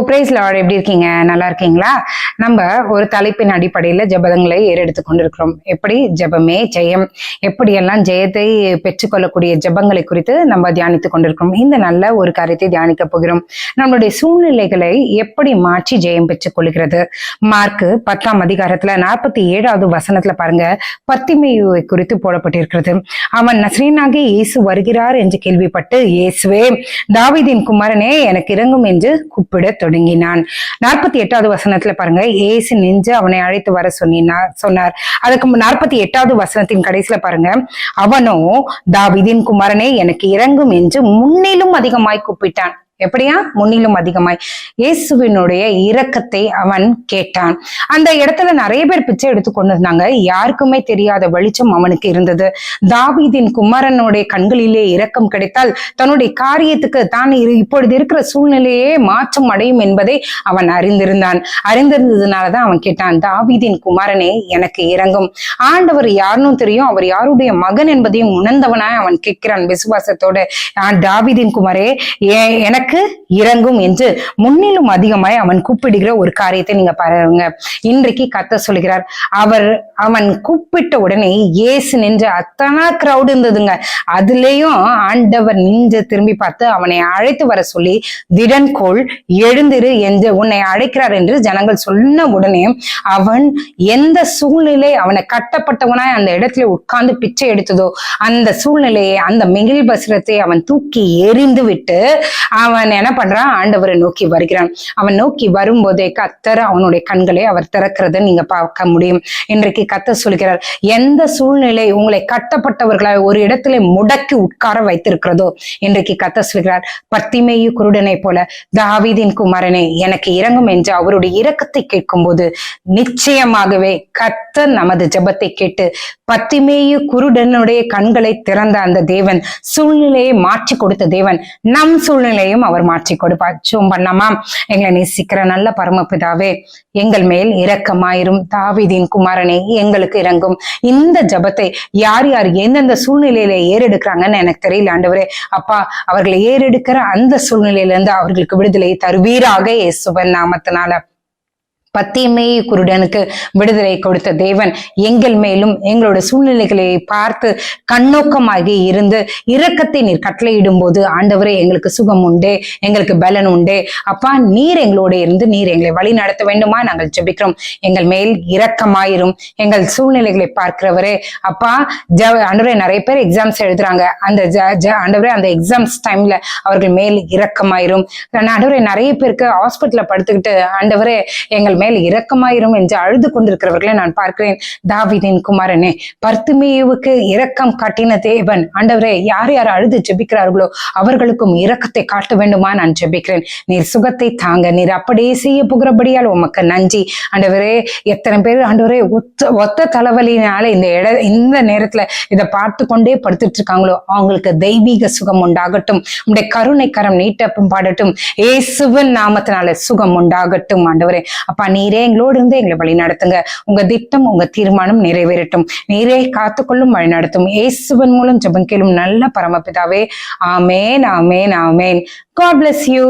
Price Lord, எப்படி இருக்கீங்க? நல்லா இருக்கீங்களா? நம்ம ஒரு தலைப்பின் அடிப்படையில ஜெபங்களை ஏறெடுத்துக் கொண்டிருக்கிறோம். எப்படி ஜெபமே ஜெயம், எப்படியெல்லாம் ஜெயத்தை பெற்றுக்கொள்ளக்கூடிய ஜெபங்களை குறித்து நம்ம தியானித்துக் கொண்டிருக்கிறோம். இந்த நல்ல ஒரு காரியத்தை தியானிக்க போகிறோம். நம்மளுடைய சூழ்நிலைகளை எப்படி மாற்றி ஜெயம் பெற்றுக் கொள்கிறது. மார்க் 10ஆம் அதிகாரத்துல 47வது வசனத்துல பாருங்க, பத்திமையை குறித்து போடப்பட்டிருக்கிறது. அவன் நசரேயனாகிய இயேசு வருகிறார் என்று கேள்விப்பட்டு, இயேசுவே தாவீதின் குமாரனே எனக்கு இரங்கும் என்று கூப்பிட தொடங்கினான். 48வது வசனத்துல பாருங்க, இயேசு நின்று அவனை அழைத்து வர சொன்னார். அதுக்கு 48வது வசனத்தின் கடைசியில பாருங்க, அவனோ தாவீதின் குமாரனே எனக்கு இரங்கும் என்று முன்னிலும் அதிகமாய் கூப்பிட்டான். எப்படியா? முன்னிலும் அதிகமாய் இயேசுவினுடைய இரக்கத்தை அவன் கேட்டான். அந்த இடத்துல நிறைய பேர் பிச்சை எடுத்து கொண்டு இருந்தாங்க. யாருக்குமே தெரியாத வெளிச்சம் அவனுக்கு இருந்தது. தாவீதின் குமாரனுடைய கண்களிலே இரக்கம் கிடைத்தால் தன்னுடைய காரியத்துக்கு தான் இப்பொழுது இருக்கிற சூழ்நிலையே மாற்றம் அடையும் என்பதை அவன் அறிந்திருந்தான். அறிந்திருந்ததுனாலதான் அவன் கேட்டான், தாவீதின் குமாரனே எனக்கு இரங்கும். ஆண்டவர் யாருன்னு தெரியும், அவர் யாருடைய மகன் என்பதையும் உணர்ந்தவனாய் அவன் கேட்கிறான் விசுவாசத்தோட. தாவீதின் குமாரே எனக்கு இறங்கும் என்று முன்னிலும் அதிகமாய் அவன் கூப்பிடுகிற ஒரு காரியத்தை நீங்க பாருங்க. இன்றைக்கு கர்த்தர் சொல்கிறார், அவன் கூப்பிட்ட உடனே இயேசு நின்று அத்தனை கிரௌட் இருந்ததுங்க. அதுலயும் ஆண்டவர் நின்று திரும்பி பார்த்து அவனை அழைத்து வர சொல்லி, திடன்கோள் எழுந்திரு என்று உன்னை அழைக்கிறார் என்று ஜனங்கள் சொன்ன உடனே அவன் எந்த சூழ்நிலை அவனை கட்டப்பட்டவனாய் அந்த இடத்துல உட்கார்ந்து பிச்சை எடுத்ததோ அந்த சூழ்நிலையை, அந்த மெகில் பஸ்ரத்தை அவன் தூக்கி எறிந்து விட்டு அவன் என்ன பண்றான்? ஆண்டவரை நோக்கி வருகிறான். அவன் நோக்கி வரும்போதே கர்த்தர் அவனுடைய கண்களை அவர் திறக்கிறத நீங்க பார்க்க முடியும். இன்றைக்கு கர்த்தர் சொல்கிறார், எந்த சூழ்நிலை உங்களை கட்டப்பட்டவர்களை ஒரு இடத்துல முடக்கி உட்கார வைத்திருக்கிறதோ, இன்றைக்கு கர்த்தர் சொல்கிறார், பத்திமேயு குருடனை போல தாவீதின் குமாரனே எனக்கு இரங்கும் என்று அவருடைய இரக்கத்தை கேட்கும் போது நிச்சயமாகவே கர்த்தர் நமது ஜெபத்தை கேட்டு பத்திமேயு குருடனுடைய கண்களை திறந்த அந்த தேவன், சூழ்நிலையை மாற்றி கொடுத்த தேவன், நம் சூழ்நிலையும் அவர் மாற்றி கொடுப்பார். ஜெபம் பண்ணாமா? எங்களை நேசிக்கிற நல்ல பரமபிதாவே, எங்கள் மேல் இரக்கமாயிரும். தாவீதின் குமாரனே எங்களுக்கு இரங்கும். இந்த ஜெபத்தை யார் யார் எந்தெந்த சூழ்நிலையில ஏறெடுக்கிறாங்கன்னு எனக்கு தெரியல ஆண்டவரே. அப்பா, அவர்களை ஏறெடுக்கிற அந்த சூழ்நிலையில இருந்து அவர்களுக்கு விடுதலை தருவீராக இயேசுவின் நாமத்தினால. பத்திமேயு குருடனுக்கு விடுதலை கொடுத்த தேவன் எங்கள் மேலும் எங்களோட சூழ்நிலைகளை பார்த்து கண்ணோக்கமாகி இருந்து இரக்கத்தை நீர் கட்டளையிடும் போது ஆண்டவரே எங்களுக்கு சுகம் உண்டே, எங்களுக்கு பலன் உண்டே. அப்பா, நீர் எங்களோட இருந்து நீர் எங்களை வழி நடத்த வேண்டுமா நாங்கள் ஜெபிக்கிறோம். எங்கள் மேல் இரக்கமாயிரும். எங்கள் சூழ்நிலைகளை பார்க்கிறவரே அப்பா, ஆண்டவரே நிறைய பேர் எக்ஸாம்ஸ் எழுதுறாங்க. அந்த ஆண்டவரே அந்த எக்ஸாம்ஸ் டைம்ல அவர்கள் மேல் இரக்கமாயிரும். ஆண்டவரே நிறைய பேருக்கு ஹாஸ்பிட்டல்ல படுத்துக்கிட்டு ஆண்டவரே எங்கள் மேல் இரக்கமாயிரும் என்று அழுது கொண்டிருக்கிறவர்களை நான் பார்க்கிறேன். தாவீதின் குமாரனே, பர்த்திமேயுவுக்கு இரக்கம் காட்டின தேவன் ஆண்டவரே, யார் யார் அழுது ஜெபிக்கிறார்களோ அவர்களுக்கும் இரக்கத்தை காட்ட வேண்டுமா நான் ஜெபிக்கிறேன். நீர் சுகத்தை தாங்க, நீர் அப்படியே செய்ய போகிறபடியால் உமக்கு நன்றி ஆண்டவரே. எத்தனை பேர் ஆண்டவரே ஒத்த தலைவலினால இந்த நேரத்துல இதை பார்த்து கொண்டே படுத்துட்டு இருக்காங்களோ அவங்களுக்கு தெய்வீக சுகம் உண்டாகட்டும். உங்களுடைய கருணை கரம் நீட்டப்பும் பாடட்டும். இயேசுவின் நாமத்தினால சுகம் உண்டாகட்டும் ஆண்டவரே. அப்பா, நீரே எங்களோடு இருந்து எங்களை வழி நடத்துங்க. உங்க திட்டம், உங்க தீர்மானம் நிறைவேறட்டும். நீரே காத்துக்கொள்ளும், வழி நடத்தும். இயேசுவின் மூலம் ஜெபம் கேளும் நல்ல பரமபிதாவே. ஆமேன், ஆமேன், ஆமேன். God bless you.